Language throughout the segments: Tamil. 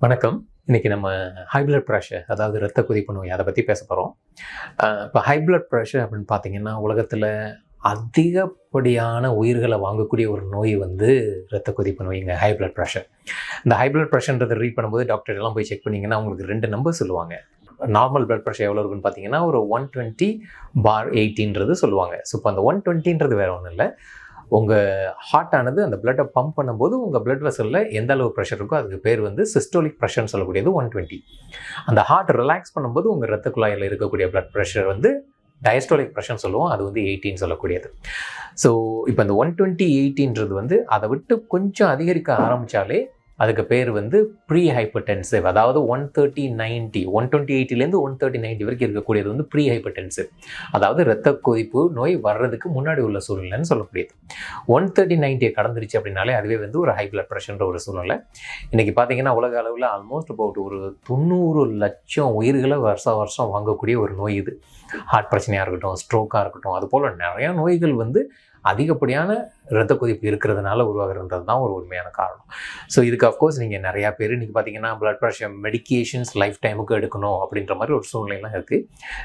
வணக்கம். இன்னைக்கு நம்ம ஹை பிளட் ப்ரெஷர், அதாவது இரத்த கொதிப்பு நோய், அதை பற்றி பேச போகிறோம். இப்போ ஹை பிளட் ப்ரெஷர் அப்படின்னு பார்த்தீங்கன்னா, உலகத்தில் அதிகப்படியான உயிர்களை வாங்கக்கூடிய ஒரு நோய் வந்து இரத்த கொதிப்பு நோய்ங்க, ஹை பிளட் ப்ரெஷர். இந்த ஹை பிளட் ப்ரெஷர்ன்றதை ரீட் பண்ணும்போது டாக்டர் எல்லாம் போய் செக் பண்ணிங்கன்னா உங்களுக்கு 2 நம்பர் சொல்லுவாங்க. நார்மல் பிளட் ப்ரெஷர் எவ்வளோ இருக்குன்னு பார்த்தீங்கன்னா ஒரு 120/80 சொல்லுவாங்க. ஸோ இப்போ அந்த 120ன்றது வேறு ஒன்றும் இல்லை. உங்கள் ஹார்ட் ஆனது அந்த பிளட்டை பம்ப் பண்ணும்போது உங்கள் பிளட் வெசலில் எந்த அளவு ப்ரெஷர் இருக்கோ அதுக்கு பேர் வந்து சிஸ்டோலிக் ப்ரெஷர்னு சொல்லக்கூடியது 120. அந்த ஹார்ட் ரிலாக்ஸ் பண்ணும்போது உங்கள் ரத்த குழாயில் இருக்கக்கூடிய பிளட் ப்ரெஷர் வந்து டயஸ்டோலிக் ப்ரெஷர்னு சொல்லுவோம். அது வந்து 80 சொல்லக்கூடியது. ஸோ இப்போ இந்த 120/80ன்றது வந்து அதை விட்டு கொஞ்சம் அதிகரிக்க ஆரம்பித்தாலே அதுக்கு பேர் வந்து ப்ரீ ஹைப்பர்டென்சிவ். அதாவது 130/90, 120/80லேருந்து 130/90 வரைக்கும் இருக்கக்கூடியது வந்து ப்ரீ ஹைப்பர்டென்சிவ். அதாவது இரத்த கொதிப்பு நோய் வர்றதுக்கு முன்னாடி உள்ள சூழ்நிலைன்னு சொல்லக்கூடியது. 130/90 கடந்துருச்சு அப்படின்னாலே அதுவே வந்து ஒரு ஹை பிளட் ப்ரெஷர்ன்ற ஒரு சூழ்நிலை. இன்றைக்கி பார்த்தீங்கன்னா உலக அளவில் ஆல்மோஸ்ட் அபவுட் ஒரு 90 லட்சம் உயிர்களை வருஷம் வாங்கக்கூடிய ஒரு நோய் இது. ஹார்ட் பிரச்சனையாக இருக்கட்டும், ஸ்ட்ரோக்காக இருக்கட்டும், அதுபோல் நிறையா நோய்கள் வந்து அதிகப்படியான இரத்த கொதிப்பு இருக்கிறதுனால உருவாகிறன்றது தான் ஒரு உண்மையான காரணம். ஸோ இதுக்கு அஃப்கோர்ஸ் நீங்கள் நிறையா பேர் இன்றைக்கி பார்த்தீங்கன்னா பிளட் ப்ரெஷர் மெடிக்கேஷன்ஸ் லைஃப் டைமுக்கு எடுக்கணும் அப்படின்ற மாதிரி ஒரு சூழ்நிலைலாம் இருக்குது.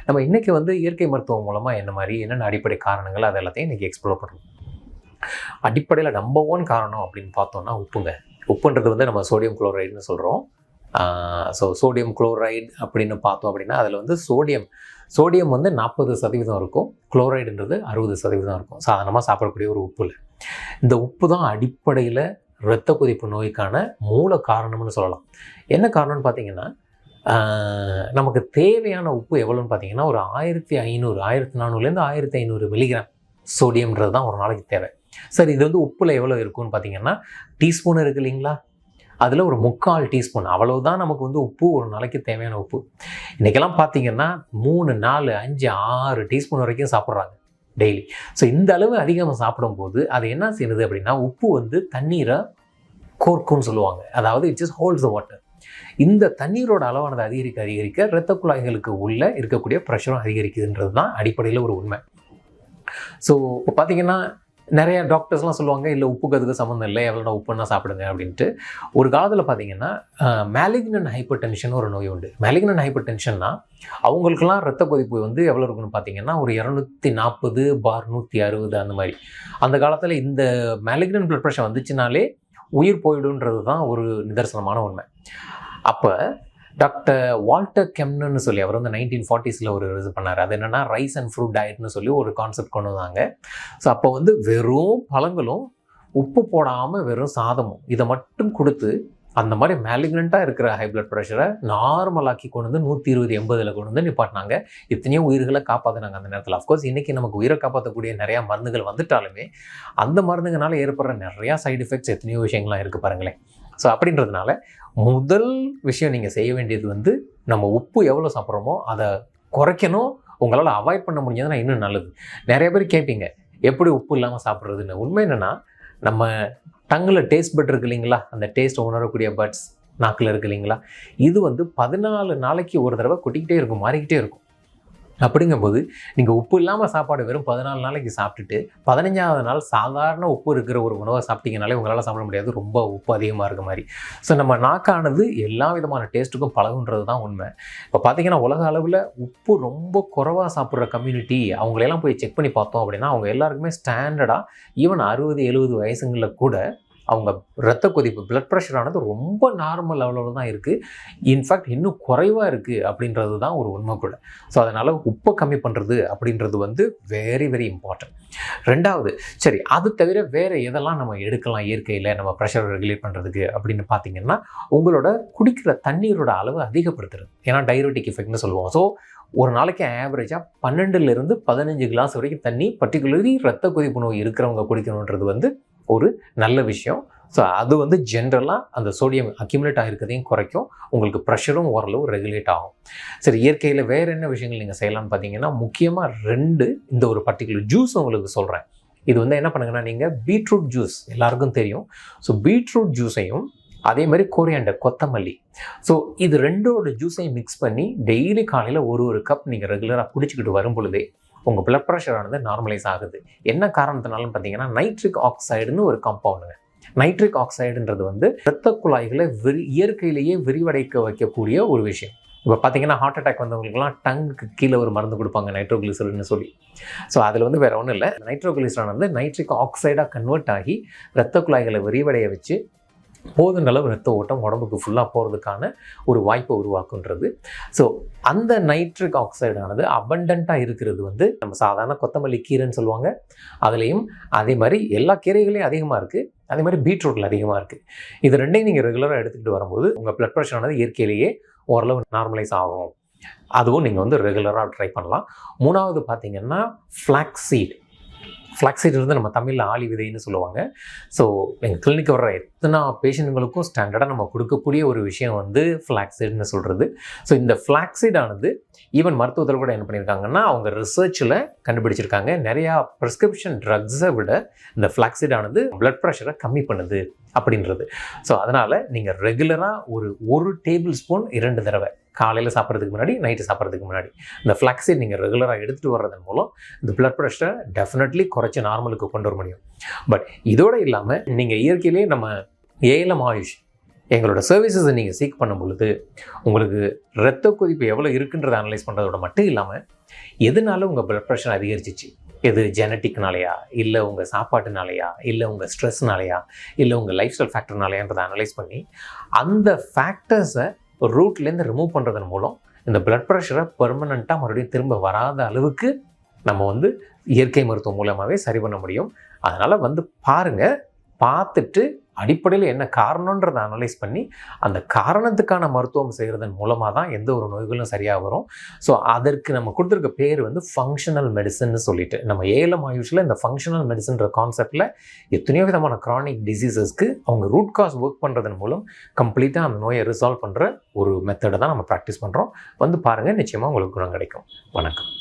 நம்ம இன்றைக்கி வந்து இயற்கை மருத்துவம் மூலமாக என்னென்ன அடிப்படை காரணங்கள் அது எல்லாத்தையும் இன்றைக்கி எக்ஸ்ப்ளோர் பண்ணுறோம். அடிப்படையில் நம்பர் 1 காரணம் அப்படின்னு பார்த்தோம்னா உப்புங்க. உப்புன்றது வந்து நம்ம சோடியம் குளோரைடுன்னு சொல்கிறோம். ஸோ சோடியம் குளோரைடு அப்படின்னு பார்த்தோம் அப்படின்னா அதில் வந்து சோடியம் வந்து 40% இருக்கும், குளோரைடுன்றது 60% இருக்கும். சாதாரணமாக சாப்பிடக்கூடிய ஒரு உப்புல இந்த உப்பு தான் அடிப்படையில் இரத்த கொதிப்பு நோய்க்கான மூல காரணம்னு சொல்லலாம். என்ன காரணம்னு பார்த்தீங்கன்னா, நமக்கு தேவையான உப்பு எவ்வளோன்னு பார்த்தீங்கன்னா ஒரு 1400 1500 மில்லிகிராம் சோடியம்ன்றது தான் ஒரு நாளைக்கு தேவை. சரி, இது வந்து உப்பில் எவ்வளோ இருக்குன்னு பார்த்தீங்கன்னா டீஸ்பூன் இருக்குது இல்லைங்களா, அதில் ஒரு 3/4 டீஸ்பூன் அவ்வளவுதான் நமக்கு வந்து உப்பு ஒரு நாளைக்கு தேவையான உப்பு. இன்றைக்கெல்லாம் பார்த்தீங்கன்னா 3, 4, 5, 6 டீஸ்பூன் வரைக்கும் சாப்பிட்றாங்க டெய்லி. ஸோ இந்த அளவு அதிகமாக சாப்பிடும்போது அது என்ன செய்யுது அப்படின்னா உப்பு வந்து தண்ணீரை கோர்க்கும்னு சொல்லுவாங்க. அதாவது it just holds the water. இந்த தண்ணீரோட அளவானது அதிகரிக்க இரத்த குழாய்களுக்கு உள்ளே இருக்கக்கூடிய ப்ரெஷரும் அதிகரிக்குதுன்றது தான் அடிப்படையில் ஒரு உண்மை. ஸோ இப்போ பார்த்தீங்கன்னா நிறைய டாக்டர்ஸ்லாம் சொல்லுவாங்க, இல்லை உப்புக்கு அதுக்கு சம்மந்தம் இல்லை, எவ்வளோ உப்புன்னா சாப்பிடுங்க அப்படின்ட்டு. ஒரு காலத்தில் பார்த்தீங்கன்னா மேலிக்னன்ட் ஹைப்பர்டென்ஷன் ஒரு நோய் உண்டு. மேலிக்னன்ட் ஹைப்பர்டென்ஷன்னா அவங்களுக்கெல்லாம் ரத்த கொதிப்பு வந்து எவ்வளோ இருக்குன்னு பார்த்தீங்கன்னா ஒரு 240/160 அந்த மாதிரி. அந்த காலத்தில் இந்த மேலிக்னன்ட் பிளட் ப்ரெஷர் வந்துச்சுனாலே உயிர் போயிடுன்றது தான் ஒரு நிதர்சனமான உண்மை. அப்போ டாக்டர் வால்டர் கெம்னன்னு சொல்லி அவர் வந்து 1940s ஒரு இது பண்ணார். அது என்னென்னா ரைஸ் அண்ட் ஃப்ரூட் டயட்னு சொல்லி ஒரு கான்செப்ட் கொண்டு வந்தாங்க. ஸோ அப்போ வந்து வெறும் பழங்களும் உப்பு போடாமல் வெறும் சாதமும் இதை மட்டும் கொடுத்து அந்த மாதிரி மேலிக்னண்ட்டாக இருக்கிற ஹை பிளட் ப்ரெஷரை நார்மலாக்கி கொண்டு வந்து 120/80 கொண்டு வந்து நிப்பாட்டினாங்க. எத்தனையோ உயிர்களை காப்பாற்றினாங்க அந்த நேரத்தில். அஃப்கோர்ஸ் இன்றைக்கி நமக்கு உயிரை காப்பாற்றக்கூடிய நிறையா மருந்துகள் வந்துட்டாலுமே அந்த மருந்துங்களால் ஏற்படுற நிறையா சைடு எஃபெக்ட்ஸ் எத்தனையோ விஷயங்கள்லாம் இருக்குது பாருங்களேன். ஸோ அப்படின்றதுனால முதல் விஷயம் நீங்கள் செய்ய வேண்டியது வந்து நம்ம உப்பு எவ்வளோ சாப்பிட்றோமோ அதை குறைக்கணும். உங்களால் அவாய்ட் பண்ண முடிஞ்சதுன்னா இன்னும் நல்லது. நிறைய பேர் கேட்பீங்க எப்படி உப்பு இல்லாமல் சாப்பிட்றதுன்னு. உண்மை என்னென்னா நம்ம டங்கில் டேஸ்ட் பட் இருக்கு இல்லைங்களா, அந்த டேஸ்ட் உணரக்கூடிய பட்ஸ் நாக்கில் இருக்கு இல்லைங்களா, இது வந்து 14 நாளைக்கு ஒரு தடவை கொட்டிக்கிட்டே இருக்கும், மாறிக்கிட்டே இருக்கும். அப்படிங்கும்போது நீங்கள் உப்பு இல்லாமல் சாப்பாடு வெறும் 14 நாளைக்கு சாப்பிட்டுட்டு 15ஆவது நாள் சாதாரண உப்பு இருக்கிற ஒரு உணவை சாப்பிட்டீங்கனாலே உங்களால் சாப்பிட முடியாது, ரொம்ப உப்பு அதிகமாக இருக்க மாதிரி. ஸோ நம்ம நாக்கானது எல்லா விதமான டேஸ்ட்டுக்கும் பழகுன்றது தான் உண்மை. இப்போ பார்த்தீங்கன்னா உலக அளவில் உப்பு ரொம்ப குறைவாக சாப்பிட்ற கம்யூனிட்டி அவங்களெல்லாம் போய் செக் பண்ணி பார்த்தோம் அப்படின்னா அவங்க எல்லாருக்குமே ஸ்டாண்டர்டாக ஈவன் 60-70 வயசுங்களில் கூட அவங்க இரத்த கொதிப்பு பிளட் ப்ரெஷரானது ரொம்ப நார்மல் லெவலில் தான் இருக்குது. இன்ஃபேக்ட் இன்னும் குறைவாக இருக்குது அப்படின்றது தான் ஒரு உண்மை கூட. ஸோ அதனால் உப்பை கம்மி பண்ணுறது அப்படின்றது வந்து வெரி வெரி இம்பார்ட்டன்ட். 2வது, சரி அது தவிர வேறு எதெல்லாம் நம்ம எடுக்கலாம் இயற்கையில் நம்ம ப்ரெஷரை ரெகுலேட் பண்ணுறதுக்கு அப்படின்னு பார்த்தீங்கன்னா உங்களோட குடிக்கிற தண்ணீரோட அளவு அதிகப்படுத்துறது. ஏன்னா டையூரெட்டிக் எஃபெக்ட்னு சொல்லுவோம். ஸோ ஒரு நாளைக்கு ஆவரேஜாக 12லேருந்து 15 கிளாஸ் வரைக்கும் தண்ணி பர்டிகுலர்லி இரத்த கொதிப்பு நோய் இருக்கிறவங்க குடிக்கணுன்றது வந்து ஒரு நல்ல விஷயம். ஸோ அது வந்து ஜென்ரலாக அந்த சோடியம் அக்யூமுலேட் ஆகிருக்கிறதையும் குறைக்கும், உங்களுக்கு ப்ரெஷரும் ஓரளவு ரெகுலேட் ஆகும். சரி, இயற்கையில் வேறு என்ன விஷயங்கள் நீங்கள் செய்யலாம்னு பார்த்தீங்கன்னா முக்கியமாக 2 இந்த ஒரு பர்டிகுலர் ஜூஸ் உங்களுக்கு சொல்கிறேன். இது வந்து என்ன பண்ணுங்கன்னா நீங்கள் பீட்ரூட் ஜூஸ் எல்லாருக்கும் தெரியும். ஸோ பீட்ரூட் ஜூஸையும் அதே மாதிரி கோரியாண்டர் கொத்தமல்லி, ஸோ இது 2ஓட ஜூஸையும் மிக்ஸ் பண்ணி டெய்லி காலையில் ஒரு கப் நீங்கள் ரெகுலராக குடிச்சிக்கிட்டு வரும் பொழுதே உங்கள் பிளட் ப்ரெஷர் ஆனது நார்மலைஸ் ஆகுது. என்ன காரணத்தினாலும் பார்த்தீங்கன்னா நைட்ரிக் ஆக்சைடுன்னு ஒரு காம்பவுண்டுங்க. நைட்ரிக் ஆக்சைடுன்றது வந்து இரத்த குழாய்களை இயற்கையிலேயே விரிவடைக்க வைக்கக்கூடிய ஒரு விஷயம். இப்போ பார்த்தீங்கன்னா ஹார்ட் அட்டாக் வந்தவங்களுக்குலாம் டங்குக்கு கீழே ஒரு மருந்து கொடுப்பாங்க, நைட்ரோகிளிசரின்னு சொல்லி. ஸோ அதில் வந்து வேறு ஒன்றும் இல்லை, நைட்ரோகிளிசரான் வந்து நைட்ரிக் ஆக்சைடாக கன்வெர்ட் ஆகி இரத்த குழாய்களை விரிவடைய வச்சு போதும் அளவு ரத்த ஓட்டம் உடம்புக்கு ஃபுல்லாக போகிறதுக்கான ஒரு வாய்ப்பை உருவாக்குன்றது. ஸோ அந்த நைட்ரிக் ஆக்சைடானது அபண்டண்ட்டாக இருக்கிறது வந்து நம்ம சாதாரண கொத்தமல்லி கீரைன்னு சொல்லுவாங்க, அதுலேயும் அதே மாதிரி எல்லா கீரைகளையும் அதிகமாக இருக்குது, அதே மாதிரி பீட்ரூட்டில் அதிகமாக இருக்குது. இது ரெண்டையும் நீங்கள் ரெகுலராக எடுத்துக்கிட்டு வரும்போது உங்கள் பிளட் ப்ரெஷரானது இயற்கையிலேயே ஓரளவு நார்மலைஸ் ஆகும். அதுவும் நீங்கள் வந்து ரெகுலராக ட்ரை பண்ணலாம். மூணாவது பார்த்தீங்கன்னா ஃப்ளாக்ஸீட். ஃப்ளாக்ஸீட் வந்து நம்ம தமிழில் ஆளி விதைன்னு சொல்லுவாங்க. ஸோ எங்கள் கிளினிக்கு வர்ற எத்தனை பேஷண்ட்டுங்களுக்கும் ஸ்டாண்டர்டாக நம்ம கொடுக்கக்கூடிய ஒரு விஷயம் வந்து ஃப்ளாக்ஸீட்னு சொல்கிறது. ஸோ இந்த ஃப்ளாக்ஸீடானது ஈவன் மருத்துவத்தில் கூட என்ன பண்ணியிருக்காங்கன்னா அவங்க ரிசர்ச்சில் கண்டுபிடிச்சிருக்காங்க, நிறையா ப்ரிஸ்கிரிப்ஷன் ட்ரக்ஸை விட இந்த ஃப்ளாக்ஸீடானது பிளட் ப்ரெஷரை கம்மி பண்ணுது அப்படின்றது. ஸோ அதனால் நீங்கள் ரெகுலராக ஒரு டேபிள் ஸ்பூன் 2 தடவை, காலையில் சாப்பிட்றதுக்கு முன்னாடி, நைட்டு சாப்பிட்றதுக்கு முன்னாடி இந்த ஃப்ளாக்ஸீட் நீங்கள் ரெகுலராக எடுத்துகிட்டு வர்றதன் மூலம் இந்த பிளட் ப்ரெஷரை டெஃபினெட்லி குறைச்சி நார்மலுக்கு கொண்டு வர முடியும். பட் இதோடு இல்லாமல் நீங்கள் இயற்கையிலே நம்ம ALM ஆயுஷ் எங்களோட சர்வீசஸை நீங்கள் சீக் பண்ணும் பொழுது உங்களுக்கு இரத்த கொதிப்பு எவ்வளோ இருக்குன்றதை அனலைஸ் பண்ணுறதோட மட்டும் இல்லாமல் எதனால உங்கள் பிளட் ப்ரெஷர் அதிகரிச்சிச்சு, எது ஜெனட்டிக்னாலையா, இல்லை உங்கள் சாப்பாட்டுனாலையா, இல்லை உங்கள் ஸ்ட்ரெஸ்னாலையா, இல்லை உங்கள் லைஃப் ஸ்டைல் ஃபேக்டர்னாலையான்றதை அனலைஸ் பண்ணி அந்த ஃபேக்டர்ஸை ரூட்லேருந்து ரிமூவ் பண்ணுறதன் மூலம் இந்த பிளட் ப்ரெஷரை பெர்மனண்ட்டாக மறுபடியும் திரும்ப வராத அளவுக்கு நம்ம வந்து இயற்கை மருத்துவம் மூலமாகவே சரி பண்ண முடியும். அதனால் வந்து பாருங்கள், பார்த்துட்டு அடிப்படையில் என்ன காரணன்றதை அனலைஸ் பண்ணி அந்த காரணத்துக்கான மருத்துவம் செய்கிறதன் மூலமாக தான் எந்த ஒரு நோய்களும் சரியாக வரும். ஸோ அதற்கு நம்ம கொடுத்துருக்க பேர் வந்து ஃபங்க்ஷனல் மெடிசன்னு சொல்லிட்டு, நம்ம ALM ஆயுஷில் இந்த ஃபங்க்ஷனல் மெடிசன்ற கான்செப்டில் எத்தனையோ விதமான க்ரானிக் டிசீசஸ்க்கு அவங்க ரூட் காஸ் ஒர்க் பண்ணுறதன் மூலம் கம்ப்ளீட்டாக அந்த நோயை ரிசால்வ் பண்ணுற ஒரு மெத்தடை தான் நம்ம ப்ராக்டிஸ் பண்ணுறோம். வந்து பாருங்கள், நிச்சயமாக உங்களுக்கு குணம் கிடைக்கும். வணக்கம்.